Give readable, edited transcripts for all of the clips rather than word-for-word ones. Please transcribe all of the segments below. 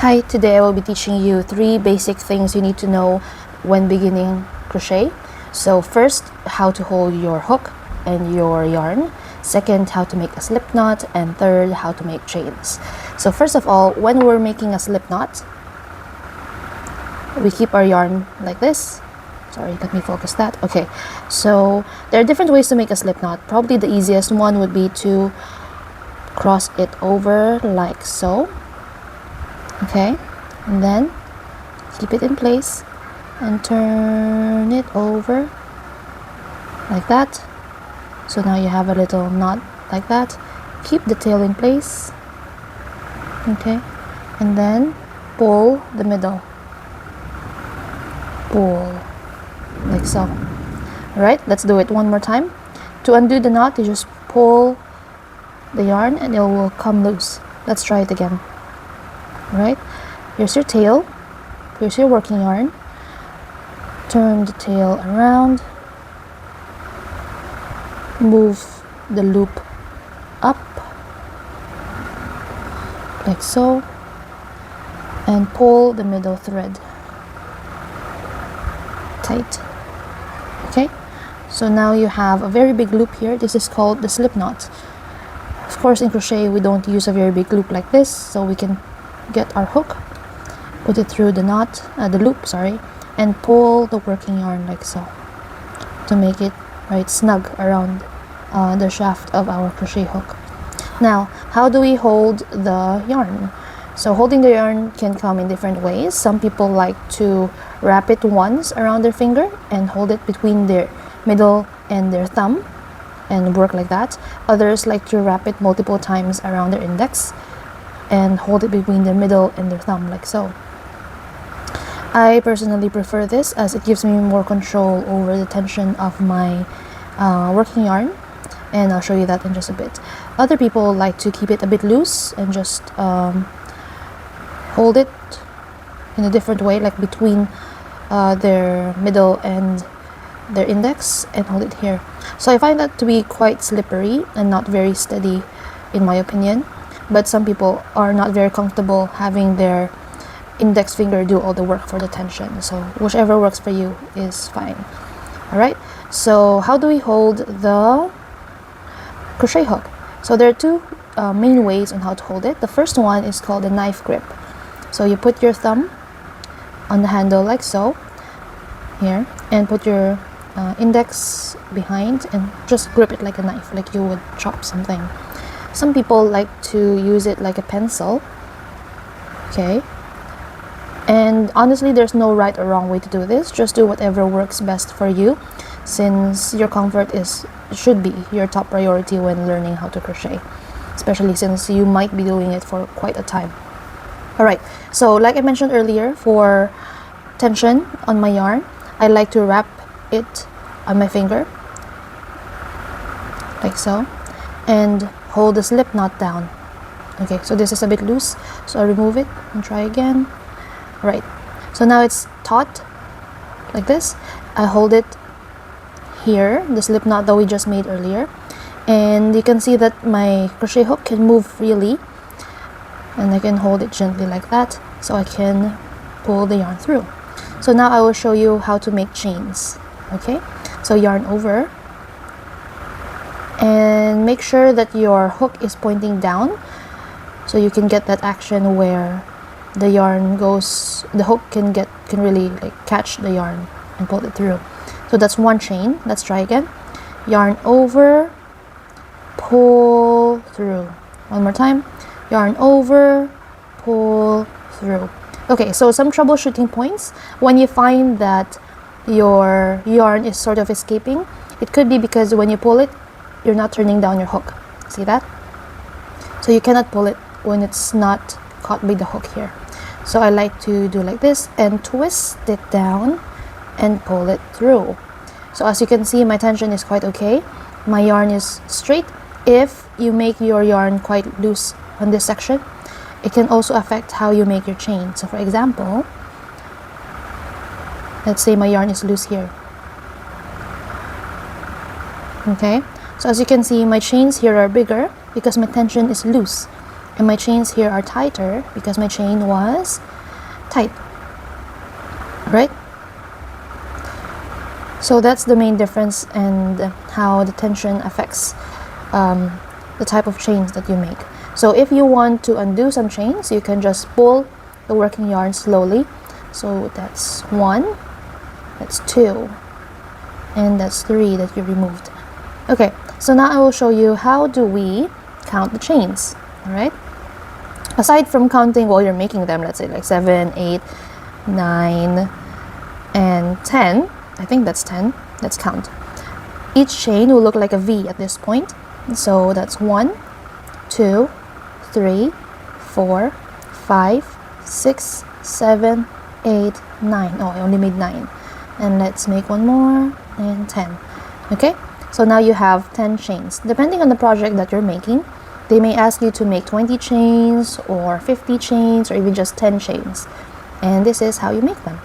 Hi, today I will be teaching you 3 basic things you need to know when beginning crochet. So first, how to hold your hook and your yarn. Second, how to make a slip knot. And third, how to make chains. So first of all, when we're making a slip knot, we keep our yarn like this. Sorry, let me focus that. Okay, so there are different ways to make a slip knot. Probably the easiest one would be to cross it over like so. Okay, and then keep it in place and turn it over like that. So now you have a little knot like that. Keep the tail in place. Okay, and then pull the middle. Pull like so. Alright, let's do it one more time. To undo the knot, you just pull the yarn and it will come loose. Let's try it again. Alright, here's your tail, here's your working yarn. Turn the tail around, move the loop up like so, and pull the middle thread tight. Okay, so now you have a very big loop here. This is called the slip knot. Of course, in crochet we don't use a very big loop like this, so we can get our hook, put it through the knot, the loop, sorry, and pull the working yarn like so to make it right snug around the shaft of our crochet hook. Now, how do we hold the yarn? So holding the yarn can come in different ways. Some people like to wrap it once around their finger and hold it between their middle and their thumb and work like that. Others like to wrap it multiple times around their index and hold it between their middle and their thumb like so. I personally prefer this as it gives me more control over the tension of my working yarn, and I'll show you that in just a bit. Other people like to keep it a bit loose and just hold it in a different way, like between their middle and their index, and hold it here. So I find that to be quite slippery and not very steady in my opinion. But some people are not very comfortable having their index finger do all the work for the tension. So whichever works for you is fine. Alright, so how do we hold the crochet hook? So there are 2 main ways on how to hold it. The first one is called a knife grip. So you put your thumb on the handle like so, here, and put your index behind and just grip it like a knife, like you would chop something. Some people like to use it like a pencil. Okay, and honestly there's no right or wrong way to do this. Just do whatever works best for you, since your comfort should be your top priority when learning how to crochet, especially since you might be doing it for quite a time. Alright, so like I mentioned earlier, for tension on my yarn, I like to wrap it on my finger like so and hold the slip knot down. Okay, so this is a bit loose, so I remove it and try again. Right, so now it's taut like this. I hold it here, the slip knot that we just made earlier, and you can see that my crochet hook can move freely, and I can hold it gently like that so I can pull the yarn through. So now I will show you how to make chains. Okay, so yarn over and make sure that your hook is pointing down so you can get that action where the yarn goes, the hook can really like catch the yarn and pull it through. So that's one chain. Let's try again. Yarn over, pull through. One more time. Yarn over, pull through. Okay, so some troubleshooting points. When you find that your yarn is sort of escaping, it could be because when you pull it, you're not turning down your hook. See that? So you cannot pull it when it's not caught by the hook here. So I like to do like this and twist it down and pull it through. So as you can see, my tension is quite okay. My yarn is straight. If you make your yarn quite loose on this section, it can also affect how you make your chain. So for example, let's say my yarn is loose here. Okay, so as you can see, my chains here are bigger because my tension is loose. and my chains here are tighter because my chain was tight, right? So that's the main difference and how the tension affects the type of chains that you make. So if you want to undo some chains, you can just pull the working yarn slowly. So that's 1, that's 2, and that's 3 that you removed. Okay, so now I will show you how do we count the chains. All right, aside from counting while you're making them, let's say like 7, 8, 9, and 10. I think that's 10. Let's count. Each chain will look like a V at this point. So that's 1, 2, 3, 4, 5, 6, 7, 8, 9. Oh, I only made 9. And let's make one more, and 10. Okay, so now you have 10 chains. Depending on the project that you're making, they may ask you to make 20 chains or 50 chains or even just 10 chains. And this is how you make them.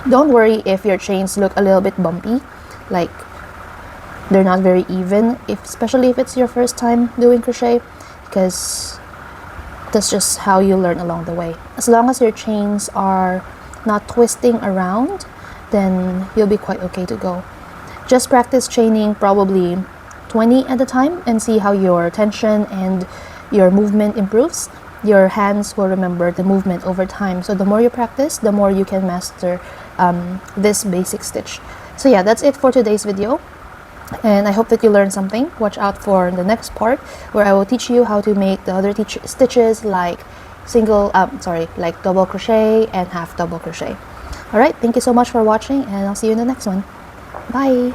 Don't worry if your chains look a little bit bumpy, like they're not very even, especially if it's your first time doing crochet, because that's just how you learn along the way. As long as your chains are not twisting around, then you'll be quite okay to go. Just practice chaining probably 20 at a time and see how your tension and your movement improves. Your hands will remember the movement over time. So the more you practice, the more you can master this basic stitch. So yeah, that's it for today's video. And I hope that you learned something. Watch out for the next part where I will teach you how to make the other stitches like like double crochet and half double crochet. All right, thank you so much for watching, and I'll see you in the next one. Bye.